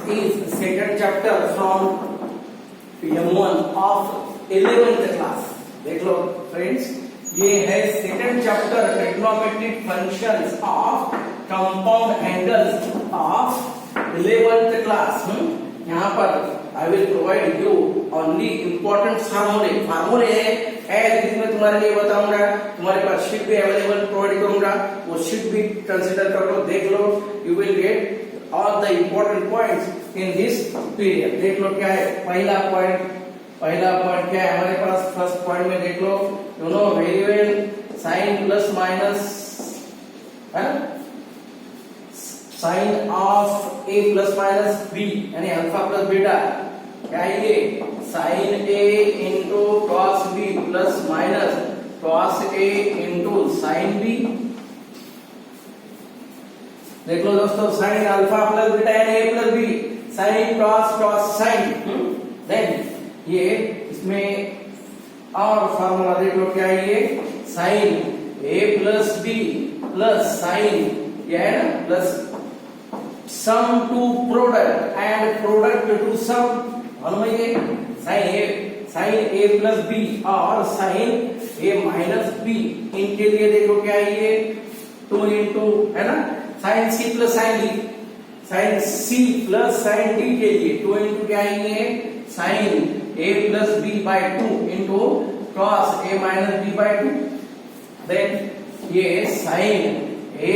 is second chapter from M1 of 11th class. देख लो friends, ये है second chapter trigonometric functions of compound angles of 11th class. यहाँ पर I will provide you only important फार्मूले है जिसमें तुम्हारे लिए बताऊंगा. तुम्हारे पास शीट भी अवेलेबल प्रोवाइड करूंगा, वो शीट भी कंसीडर कर लो, देख लो. You will get all the important points in this period. देख लो क्या है पहला पॉइंट क्या है हमारे पास. फर्स्ट पॉइंट में देख लो, you know very well, sine plus minus sine of A plus minus B यानी अल्फा प्लस बीटा. क्या है ये? Sine A into cos B plus minus cos A into sine B. देख लो दोस्तों, साइन अल्फा प्लस बीटा यानी A plus B, sine cos sine. Then ये इसमें और फॉर्मूला देख लो क्या है ये, sine A plus B plus sine ये है ना plus sum to product and product to sum. मालूम है ये साइन ए प्लस बी और साइन ए माइनस बी. इनके लिए देखो क्या है ये 2 इंटू है ना sine C plus sine D, sine C plus sine D के लिए 2 इंटू क्या है ये sine A plus B by 2 into cos A minus B by 2. Then ये sine A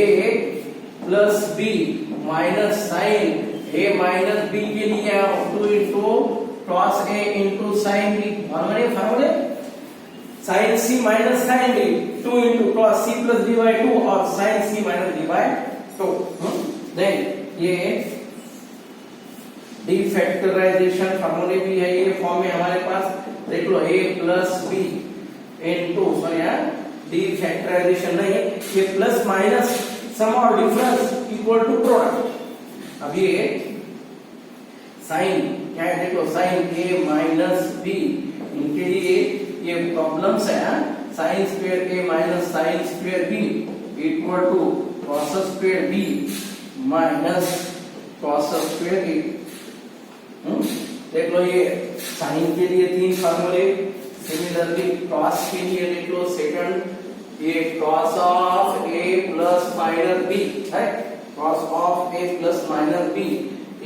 plus B minus sine A minus B के लिए 2 into cos A into sine B. फार्मूले sine C minus sine D 2 into cos C plus D by 2 और sign C minus D by 2. Then ये डिफैक्टराइजेशन फार्मूले भी है ये form में हमारे पास. देख लो ए प्लस बी इंटू डिफैक्टराइजेशन नहीं, ये प्लस माइनस सम और डिफरेंस इक्वल टू प्रोडक्ट. अब ये साइन क्या है देख लो, साइन ए माइनस बी इनके लिए ये प्रॉब्लम्स है. Sine square A minus sine square B equal to cos square B minus cos square A. देख लो ये साइन के लिए 3 फार्मूले. सिमिलरली कॉस के लिए देख लो सेकंड, ये cos of A plus minus B है, cos of A plus minus B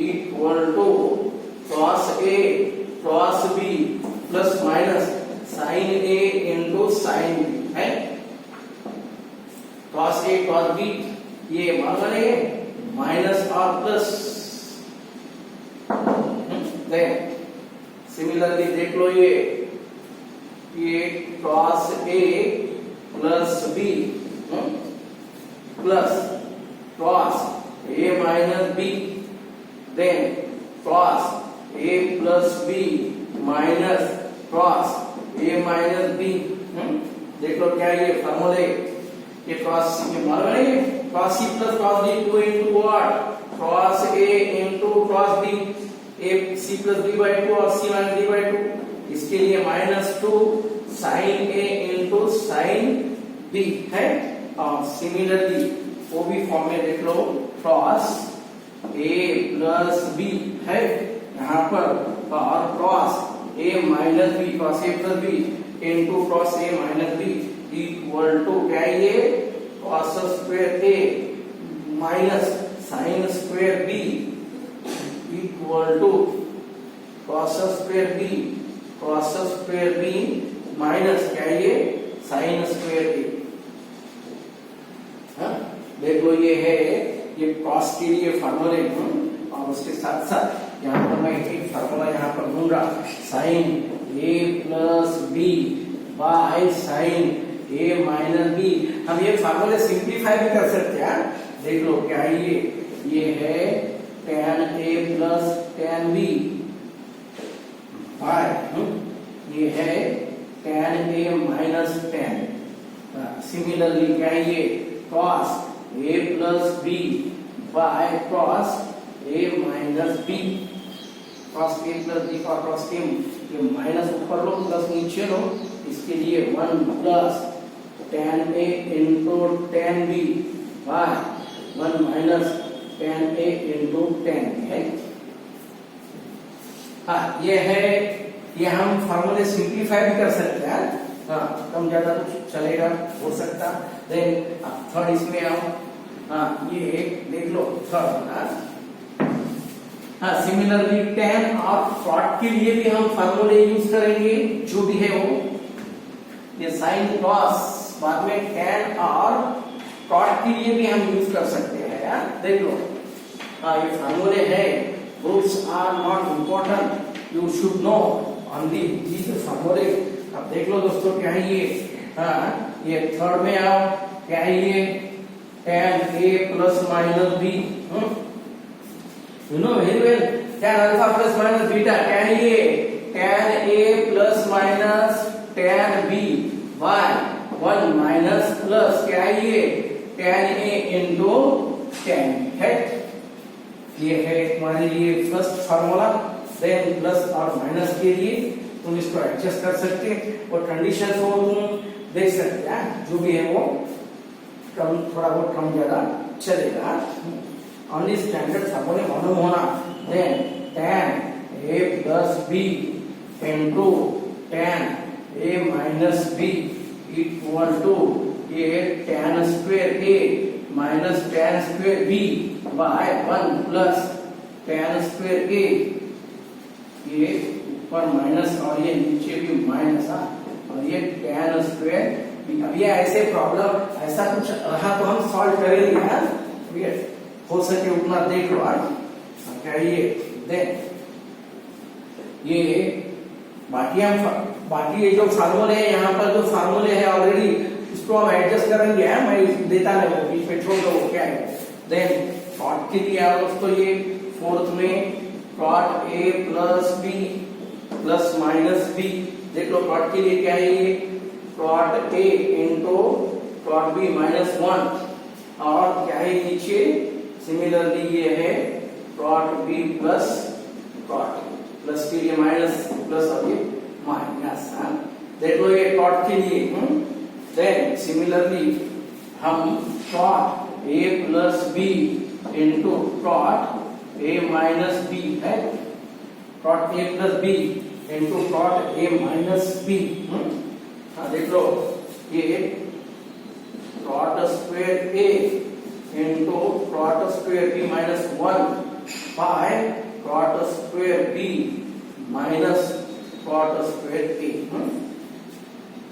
equal to cos A cos B plus minus sine A into sine B है. कॉस ए कॉस बी ये मान रहे माइनस और plus. Similarly देख लो ये cos A plus B plus cos A minus B, then cos A plus B minus cos A minus B. देख लो क्या ये फॉर्मूले, ये कॉस ये मालूम है cos C plus cos D 2 into what cos A into cos D, A C plus B by 2 और सी माइनस डी बाय 2. इसके लिए -2 sine A into sine B है. और सिमिलरली वो भी फॉर्म में देख लो कॉस ए प्लस बी है यहाँ पर और cos A minus B cos A plus B into cos A minus B equal to क्या है ये cos square A minus sine square B equal to cos square B minus क्या है ये साइन स्क्वायर ए. देख लो ये है ये कॉस के लिए फार्मूले. और उसके साथ साथ यहाँ पर मैं एक फार्मूला यहाँ पर दूंगा, sine A plus B by sine A minus B. हम ये फार्मूले सिंप्लीफाई भी कर सकते हैं. देख लो क्या है ये है tan a plus tan b by ये है tan a minus tan. Similarly क्या है ये cos a plus b by cos a minus b. cos a plus b का cos a ये माइनस ऊपर लो प्लस नीचे लो. इसके लिए 1 plus tan a into tan b by 1 minus tan a into tan है. हाँ ये है, ये हम फार्मूले सिंप्लीफाई भी कर सकते हैं। हाँ कम ज्यादा कुछ चलेगा, हो सकता। देन थर्ड इसमें आओ। हाँ ये देख लो थर्ड। हाँ सिमिलरली tan और cot के लिए भी हम फार्मूले यूज करेंगे, जो भी है वो। ये साइन कॉस बाद में tan और cot के लिए भी हम यूज कर सकते हैं यार, देख लो। हाँ ये फार्मूले है, roots are not important, you should know only these फार्मूले। अब देख लो दोस्तों क्या है ये। हाँ ये थर्ड में आओ, क्या है ये, tan a plus minus b, you know very well, tan alpha plus minus beta, क्या है ये, tan a plus minus tan b by 1 minus plus क्या है ये, tan a into tan b है। ये है हमारे लिए फर्स्ट फार्मूला। देन प्लस और माइनस के लिए तुम इसको एडजस्ट कर सकते और कंडीशन को तुम देख सकते हैं, जो भी है वो कम थोड़ा बहुत कम ज्यादा चलेगा। ओनली स्टैंडर्ड फार्मूले मालूम होना। Then tan a plus b into tan a minus b equal to ये tan square a minus tan square b by 1 plus tan square a, ये ऊपर माइनस और ये नीचे भी माइनस, और ये tan स्क्वायर। अब ये ऐसे प्रॉब्लम ऐसा कुछ रहा तो हम सॉल्व करेंगे यार, हो सके उतना देख लो आज। क्या ये देन ये बाकी ये जो फार्मूले है, यहाँ पर जो फार्मूले है ऑलरेडी, इसको हम एडजस्ट करेंगे। मैं देता नहीं वो बीच में छोड़ दो, क्या है। देन cot के लिए आओ दोस्तों, ये फोर्थ में cot a plus b plus minus b, देख लो cot के लिए क्या है ये, cot a into cot b minus 1, और क्या है नीचे सिमिलरली ये है cot b plus cot, plus के लिए माइनस, प्लस और ये माइनस। देख लो ये cot के लिए। देन सिमिलरली हम cot a plus b into cot a minus b है, cot a plus b into cot a minus b। हाँ देख लो ये cot square a into cot square b minus 1 by cot square b minus cot square a।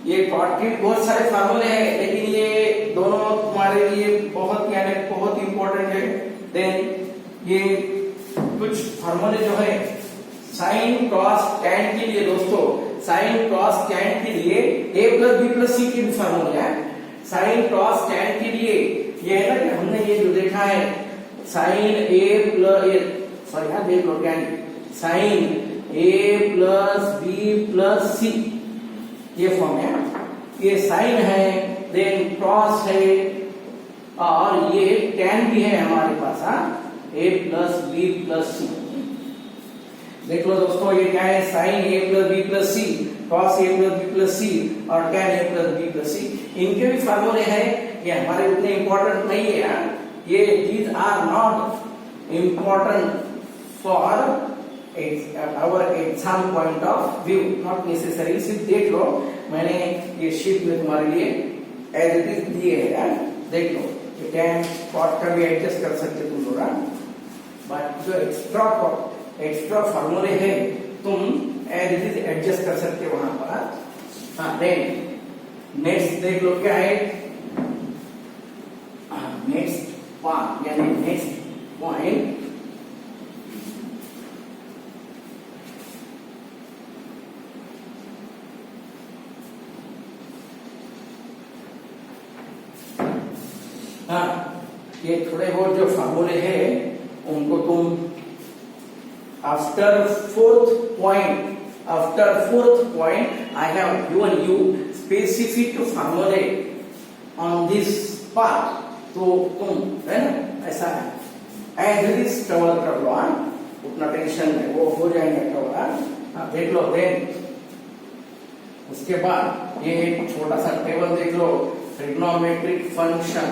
ये cot के बहुत सारे फार्मूले हैं, लेकिन ये दोनों तुम्हारे लिए बहुत यानी बहुत इंपॉर्टेंट है। देन ये कुछ फार्मूले जो है साइन कॉस टैन के लिए दोस्तों, साइन कॉस टैन के लिए a प्लस बी प्लस सी के भी फार्मूले हैं। साइन कॉस टैन के लिए ये है ना कि हमने ये जो देखा है साइन a प्लस सॉरी यहाँ देख लो क्या है, sine a plus B plus C, ये फॉर्म है। ये साइन है, देन क्रॉस है, और ये टैन भी है हमारे पास। a plus B plus C, देख लो दोस्तों ये क्या है, sine a plus B plus C, cos a plus B plus C, और tan a plus B plus C. इनके भी फार्मूले हैं, ये हमारे उतने इंपॉर्टेंट नहीं है यार, ये these are not important for our exam point of view, not necessary। सिर्फ देख लो, मैंने ये शीट में तुम्हारे लिए एज इट इज दिए है यार, देख लो। tan cot का भी एडजस्ट कर सकते तुम लोग, बट जो एक्स्ट्रा फार्मूले है तुम एज इट इज एडजस्ट कर सकते वहां पर। हाँ देन नेक्स्ट देख लो क्या है, नेक्स्ट पार्ट यानी नेक्स्ट पॉइंट, ये थोड़े बहुत जो फार्मूले हैं उनको तुम after fourth point I have given you specific फार्मूले ऑन दिस पार्ट, तो तुम है ना ऐसा है एज इट इज कवर कर लो, उतना टेंशन नहीं, वो हो जाएंगे कवर। देख लो देन उसके बाद ये छोटा सा टेबल देख लो, trigonometric function,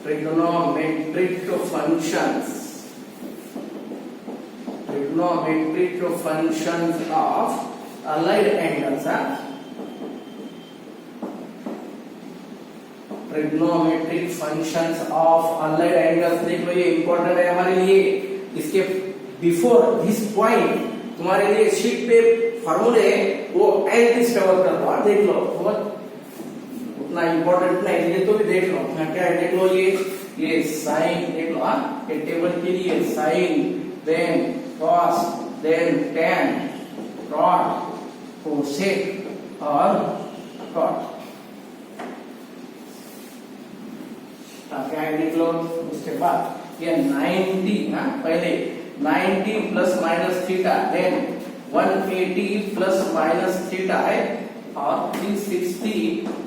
trigonometric functions trigonometric functions of allied angles, trigonometric functions of allied angles. देख लो ये इंपॉर्टेंट है हमारे लिए। इसके बिफोर दिस पॉइंट तुम्हारे लिए शीट पे फॉर्मूले वो एज डिस्कवर कर लो, देख लो, बहुत उतना इंपॉर्टेंट नहीं है तो भी देख लो। क्या है देख लो, ये साइन देख लो, ये टेबल के लिए sine, then cos, then tan, cot, cosec और कॉट। क्या है देख लो। उसके बाद ये 90 पहले 90 plus minus theta, then 180 plus minus theta है और 360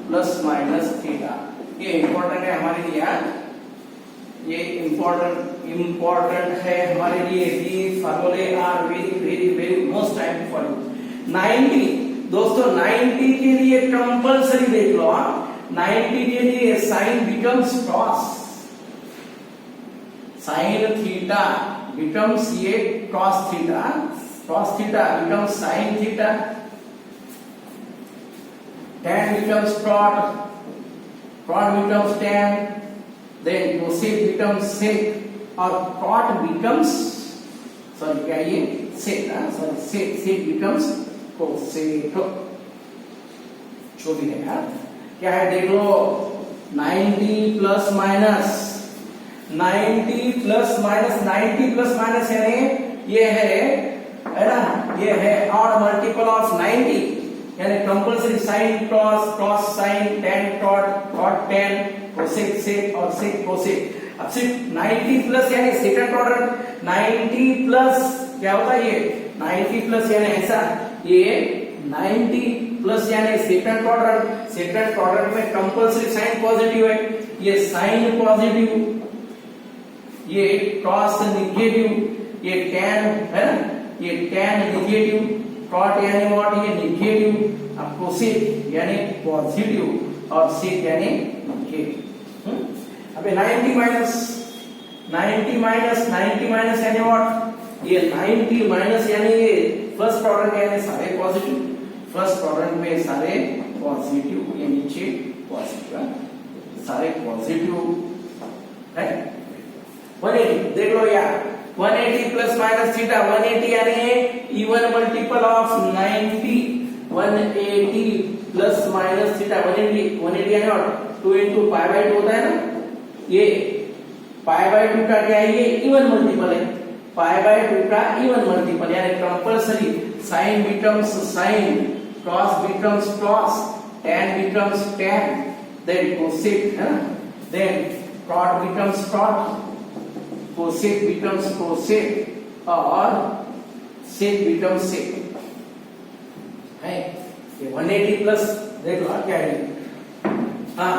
प्लस माइनस थीटा। ये इंपॉर्टेंट है हमारे लिए, ये इंपॉर्टेंट है हमारे लिए। The formulae are very very very most time for you. 90 दोस्तों 90 के लिए कंपल्सरी देख लो, 90 के लिए sine becomes cos, sine theta becomes ये cos theta, cos theta becomes sin theta, tan becomes cot, cot becomes tan, then cosec becomes sec और cot becomes sorry क्या ये sec, sorry sec becomes cosec। जो भी है यार क्या है देख लो, 90 plus minus 90 plus minus 90 plus minus यानी ये है ना, ये है ऑड मल्टीपल ऑफ 90 यानी compulsory sine cos, cos sine, tan cot, cot tan, cosec sec और सेक कोसेक। अब सिर्फ 90 प्लस यानी सेकंड ऑर्डर, 90 प्लस क्या होता है ये 90 प्लस यानी ऐसा, ये 90 प्लस यानी सेकंड ऑर्डर, सेकंड ऑर्डर में कंपल्सरी साइन पॉजिटिव है, ये साइन पॉजिटिव, ये कॉस नेगेटिव, ये टैन है ना, ये टैन नेगेटिव, कॉट यानी व्हाट ये नेगेटिव, अब कोसेक यानी पॉजिटिव और सेक यानी नेगेटिव। अबे 90 माइनस 90 माइनस 90 माइनस यानी व्हाट, ये 90 माइनस यानी ये फर्स्ट ऑर्डर के यानी सारे पॉजिटिव, फर्स्ट ऑर्डर में सारे पॉजिटिव, ये नीचे पॉजिटिव सारे पॉजिटिव है। 180 देख लो यार, 180 प्लस माइनस थीटा, 180 यानी even multiple of 90, 180 plus minus theta 180 यानी और 2 into पाई बाय 2 होता है ना, ये पाई बाय 2 का क्या है, ये इवन मल्टीपल है, पाई बाय 2 का इवन मल्टीपल यानी compulsory sine becomes sine, cos becomes cos, tan becomes tan, then cosec है ना, then cot becomes cot, cosec becomes cosec और सेक बिकम्स सेक है। ये 180 प्लस देख लो क्या है, हाँ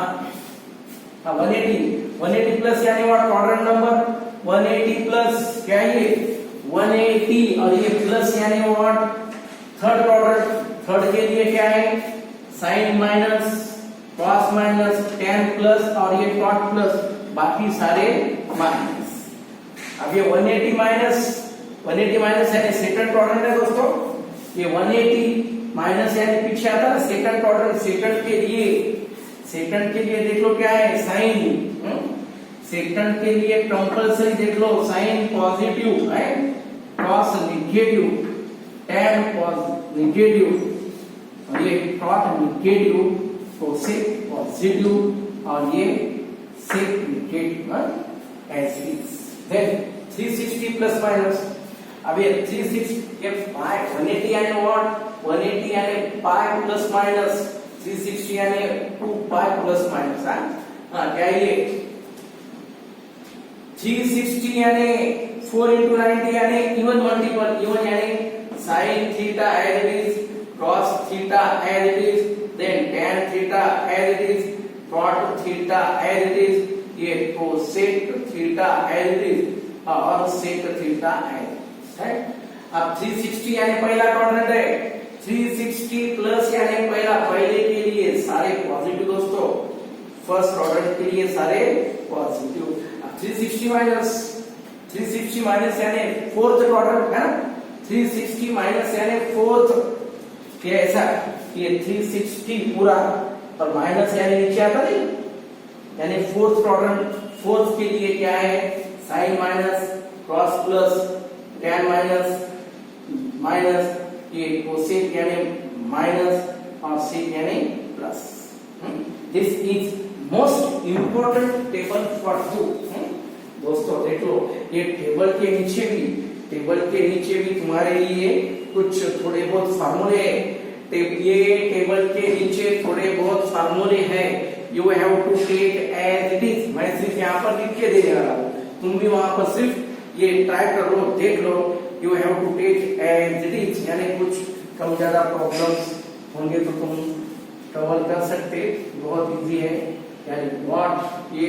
180 प्लस यानी व्हाट क्वाड्रेंट नंबर, 180 प्लस क्या है ये 180 और ये प्लस यानी व्हाट थर्ड क्वाड्रेंट, थर्ड के लिए क्या है sine minus, cos minus, tan plus और ये कॉट प्लस, बाकी सारे माइनस। अब ये 180 माइनस यानी सेकंड क्वाड्रेंट है दोस्तों, ये 180 माइनस यानी पीछे आता है सेकंड क्वाड्रेंट, सेकंड के लिए देख लो क्या है साइन, सेकंड के लिए कंपल्सरी देख लो साइन पॉजिटिव है, कॉस नेगेटिव, टैन नेगेटिव और ये कॉट नेगेटिव, कोसेक पॉजिटिव और ये sec negative as is. Then 360 plus minus, अब ये 360 ये पाई 180 यानी व्हाट 180 यानी पाई प्लस माइनस, 360 यानी 2 पाई प्लस माइनस। हाँ क्या ये 360 यानी 4 into 90 यानी इवन मल्टीपल, इवन यानी sine theta as it is, cos theta as it is, then tan theta as it is, cot theta as it is, ये cosec theta as it is और sec theta as है। अब 360 यानी पहला quadrant है, 360 plus यानी पहले के लिए सारे पॉजिटिव दोस्तों, फर्स्ट क्वाड्रेंट के लिए सारे पॉजिटिव। अब 360 360 माइनस यानी फोर्थ क्वाड्रेंट है ना, 360 माइनस यानी फोर्थ, ये ऐसा ये 360 पूरा और माइनस यानी नीचे आता नहीं, यानी फोर्थ क्वाड्रेंट, फोर्थ के लिए क्या है, sine minus cross plus tan minus minus, ये कोसेक यानी माइनस और सेक यानी plus. This is most important table for you. दोस्तों देख लो, ये टेबल के नीचे भी तुम्हारे लिए कुछ थोड़े बहुत फार्मूले है, ये टेबल के नीचे थोड़े बहुत फार्मूले हैं, you have to take as it is. मैं सिर्फ यहाँ पर लिख के देने वाला हूँ, तुम भी वहां पर सिर्फ ये ट्राई कर लो, देख लो, you have to take as it is, यानी कुछ कम ज्यादा प्रॉब्लम्स होंगे तो तुम कवर कर सकते, बहुत इजी है। यानी व्हाट ये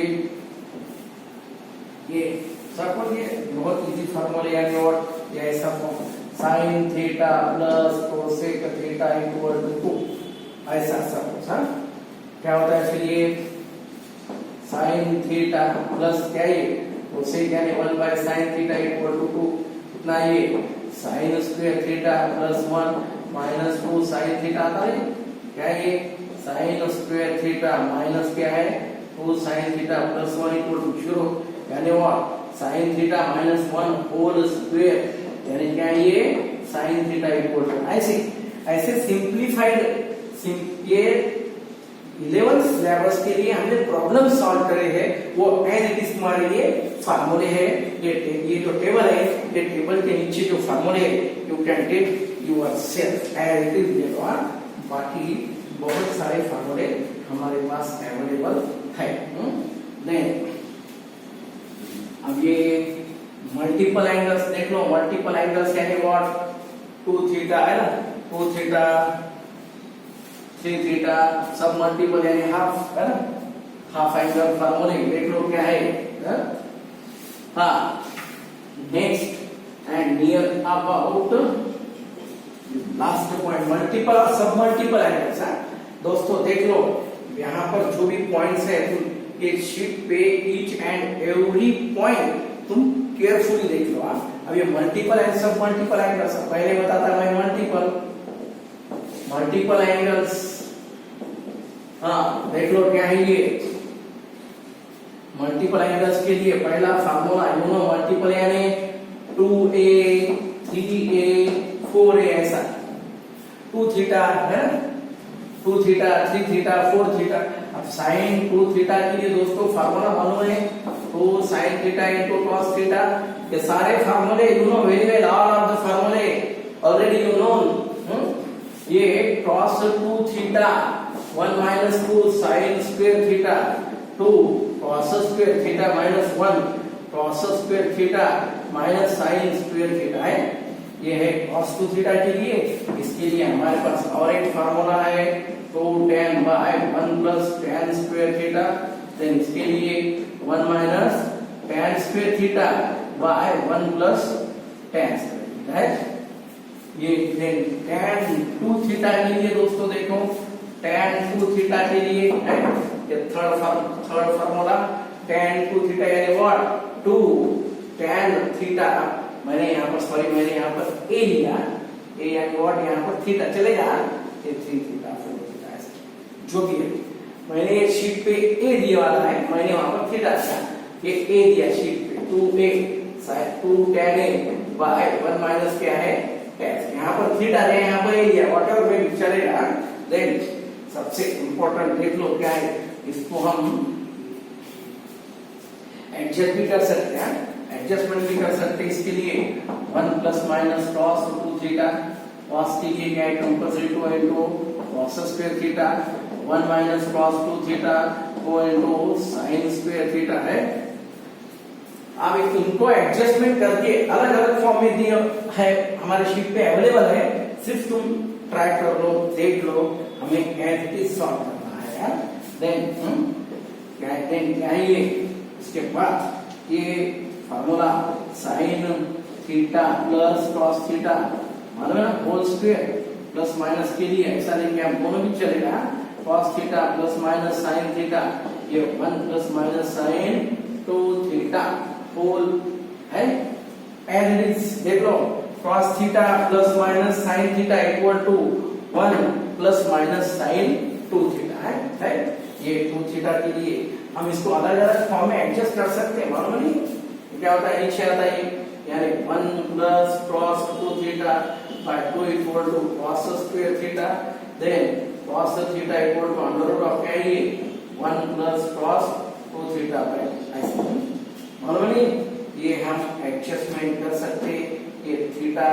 सब ये बहुत इजी फार्मूला, यानी व्हाट ये ऐसा form, sine theta plus cosec theta equal to 2, ऐसा सब। हाँ क्या होता है फिर, ये साइन थीटा प्लस क्या ये कोसेक यानी 1 by sine theta equal to 2, इतना ये sine square theta plus 1 minus 2 sine theta आता है, क्या ये साइन स्क्वायर थीटा माइनस क्या है 2 sine theta plus 1 equal to 0, यानी what sine theta minus 1 whole square, यानी क्या ये साइन थीटा इक्वल टू, ऐसे सिंप्लीफाइड ये 11th सिलेबस के लिए हमने प्रॉब्लम सॉल्व करे हैं, वो एज इट इज तुम्हारे लिए फार्मूले है। ये जो टेबल है, ये टेबल के नीचे जो फार्मूले है, you can take yourself as it is. बाकी बहुत सारे फार्मूले हमारे पास अवेलेबल है। देन अब ये मल्टीपल एंगल्स देख लो, मल्टीपल एंगल्स यानी व्हाट 2 थीटा है ना, 2 थीटा 3 थीटा सब मल्टीपल यानी हाफ है ना, हाफ एंगल फार्मूले देख लो क्या है। हाँ next and near about last point, multiple और सब मल्टीपल एंगल्स है। दोस्तों देख लो, यहाँ पर जो भी पॉइंट्स है तुम ये शीट पे ईच एंड एवरी पॉइंट तुम केयरफुली देख लो। अब ये मल्टीपल एंड सब मल्टीपल एंगल्स, पहले बताता मैं मल्टीपल एंगल्स। हाँ देख लो क्या है ये मल्टीपल एंगल्स के लिए पहला फार्मूला, यू नो मल्टीपल यानी 2a 3a 4a, ऐसा 2 थीटा है, 2 थीटा 3 थीटा 4 थीटा। अब साइन 2 थीटा के लिए दोस्तों फार्मूला मालूम है, 2 sine theta into cos theta, ये सारे फार्मूले you know very well, all of the फार्मूले ऑलरेडी यू नो। ये cos 2 theta 1 minus 2 sign square theta 2 cos square theta minus 1 cos square theta minus sine square theta है, ये है cos 2 theta के लिए। इसके लिए हमारे पास और एक फार्मूला है, 2 tan by 1 plus tan square theta, then इसके लिए 1 minus tan square theta by 1 plus tan square theta है। ये देन tan 2 थीटा के लिए दोस्तों देखो, tan 2 थीटा के लिए है ये थर्ड फार्मूला, tan 2 थीटा यानी व्हाट 2 tan थीटा, मैंने यहाँ पर a लिया, a यानी व्हाट यहाँ पर थीटा चलेगा, ये 3 थीटा 4 थीटा जो भी है, मैंने ये शीट पे a दिया वाला है, मैंने वहां पर थीटा दिया, ये a दिया शीट पे 2a sine 2 tan a by 1 minus क्या है tan, यहाँ पर थीटा है, यहाँ पर a दिया, व्हाटएवर वे चलेगा। देन सबसे इंपॉर्टेंट देख लो क्या है, इसको हम एडजस्ट भी कर सकते हैं, एडजस्टमेंट भी कर सकते हैं। इसके लिए 1 plus minus cos 2 theta, cos के लिए क्या है compulsory 2 into cos square theta, 1 minus cos 2 theta 2 into sin square theta है। अब इनको एडजस्टमेंट करके अलग अलग फॉर्म में दिए है, हमारे शीट पे अवेलेबल है, सिर्फ तुम ट्राई कर लो, देख लो, हमें एज इट इज सॉल्व करना है यार। देन क्या है ये, इसके बाद ये formula sign theta plus cos theta मालूम है ना, होल स्क्वायर प्लस माइनस के लिए ऐसा लेंगे हम, दोनों भी चलेगा, cos theta plus minus sin theta, ये 1 plus minus sin 2 theta whole है एज इट इज देख लो cos theta plus minus sin theta equal to 1 plus minus sin 2 theta है ये 2 थीटा के लिए हम इसको अलग अलग फॉर्म में एडजस्ट कर सकते हैं मालूम नहीं क्या होता है नीचे आता है यानी 1 plus cos 2 theta by 2 equal to cos square theta then cos theta equal to under root of क्या है 1 plus cos 2 theta by ऐसे मालूम नहीं ये हम एडजस्टमेंट कर सकते ये थीटा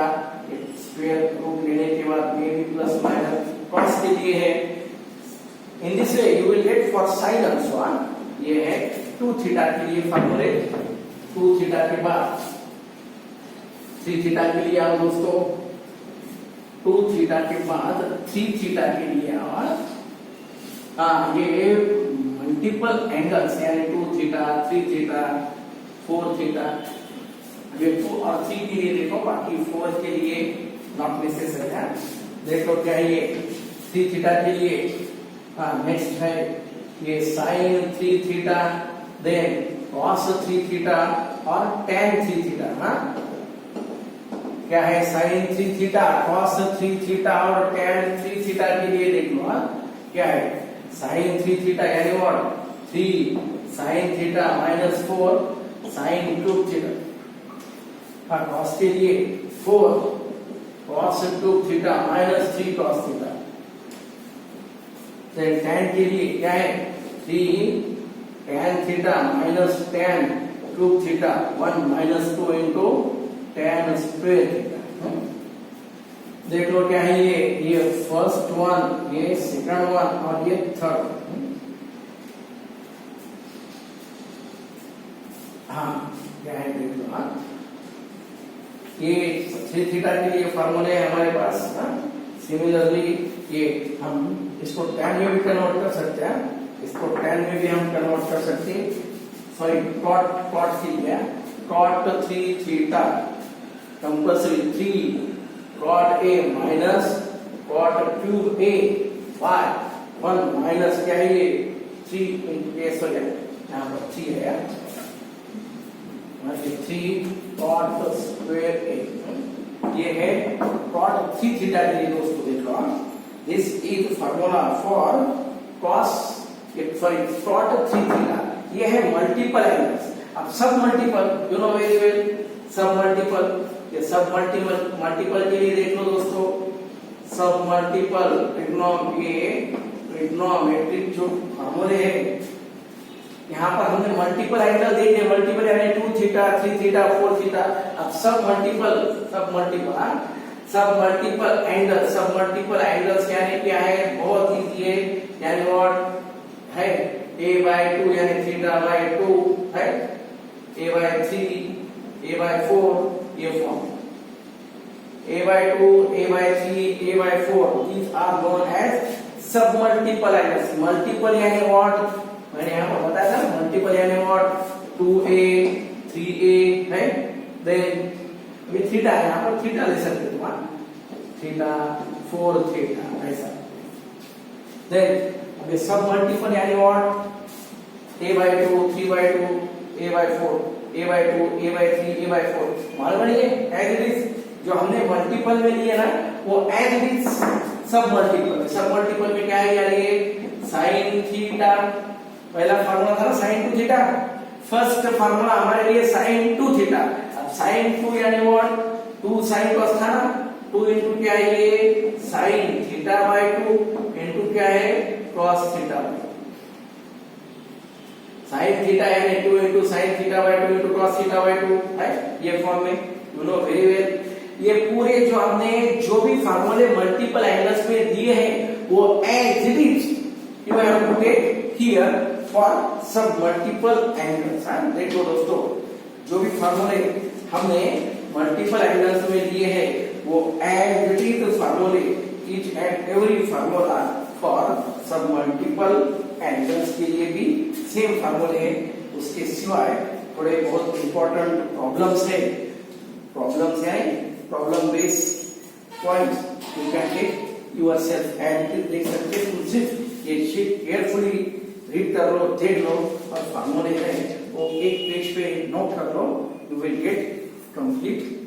स्क्वायर रूट लेने के बाद ये भी प्लस माइनस cos के लिए है in this way you will get for sin also ये है 2 थीटा के लिए फॉर्मूले 2 थीटा के बाद 3 थीटा के लिए आओ दोस्तों 2 थीटा के बाद 3 थीटा के लिए और ये मल्टीपल एंगल्स यानी 2 थीटा 3 थीटा 4 थीटा ये 2 और 3 के लिए देखो बाकी 4 के लिए नॉट नेसेसरी है देखो क्या ये 3 थीटा के लिए नेक्स्ट है ये sin 3 theta then cos 3 theta और tan 3 थीटा क्या है sin 3 थीटा cos 3 थीटा और tan 3 थीटा के लिए देख लो क्या है sin 3 थीटा यानी what 3 sin theta minus 4 sin 2 theta cos के लिए 4 cos 2 theta minus 3 cos theta then tan के लिए क्या है 3 tan theta minus tan 2 theta 1 minus 2 into tan square theta देख लो क्या है ये फर्स्ट वन ये सेकंड वन और ये थर्ड क्या है देख लो ये 3 थीटा के लिए फॉर्मूले है हमारे पास सिमिलरली ये हम इसको tan में भी कन्वर्ट कर सकते हैं इसको tan में भी हम कन्वर्ट कर सकते हैं सॉरी cot की लिया cot 3 theta compulsory 3 cot a minus cot cube a y 1 minus क्या है ये 3 into a सॉरी यहाँ पर 3 है 3 cot स्क्वायर a ये है cot 3 थीटा के लिए दोस्तों देख लो this is formula for cos cot 3 theta ये है मल्टीपल एंगल्स अब सब multiple you know very well सब मल्टीपल ये सब मल्टीपल के लिए देख लो दोस्तों सब मल्टीपल ट्रिग्नोमेट्रिक जो फॉर्मूले है यहाँ पर हमने मल्टीपल एंगल देखे मल्टीपल यानी 2 थीटा 3 थीटा 4 थीटा अब सब मल्टीपल एंगल्स यानी क्या है बहुत इजी है यानी व्हाट है a by 2 यानी थीटा by 2 है a by 3 a by 4 ये form a by 2 a by 3 a by 4 these are known as सब मल्टीपल एंगल्स मल्टीपल यानी व्हाट मैंने यहाँ पर बताया था मल्टीपल यानी व्हाट 2a 3a है देन ये थीटा है यहाँ पर थीटा ले सकते तुम थीटा 4 थीटा ऐसा देन अब ये सब मल्टीपल यानी what a by 2 3 by 2 a by 4 a by 2 a by 3 a by 4 मालूम नहीं है एज इट इज जो हमने मल्टीपल में लिए ना वो एज इट इज सब मल्टीपल में क्या है यार ये sin थीटा पहला फार्मूला था ना sin 2 थीटा फर्स्ट फार्मूला हमारे लिए sin 2 थीटा अब sin 2 यानी व्हाट 2 sin cos था ना 2 इनटू क्या है ये sin थीटा बाय 2 इनटू क्या है cos थीटा sin थीटा यानी 2 into sin theta by 2 into cos theta by 2 है ये फॉर्म में यू नो वेरी वेल ये पूरे जो हमने जो भी फार्मूले मल्टीपल एंगल्स में दिए हैं वो as it is you have to take here for submultiple angles देखो दोस्तों जो भी फार्मूले हमने मल्टीपल एंगल्स में दिए हैं वो एज इट इज फार्मूले each and every formula for submultiple angles के लिए भी सेम फार्मूले हैं उसके सिवाय थोड़े बहुत इंपॉर्टेंट प्रॉब्लम्स है problem based points you can take yourself and देख सकते हो सिर्फ ये शीट केयरफुली रीड कर लो देख लो और फार्मूले है वो एक पेज पे नोट कर लो you will get complete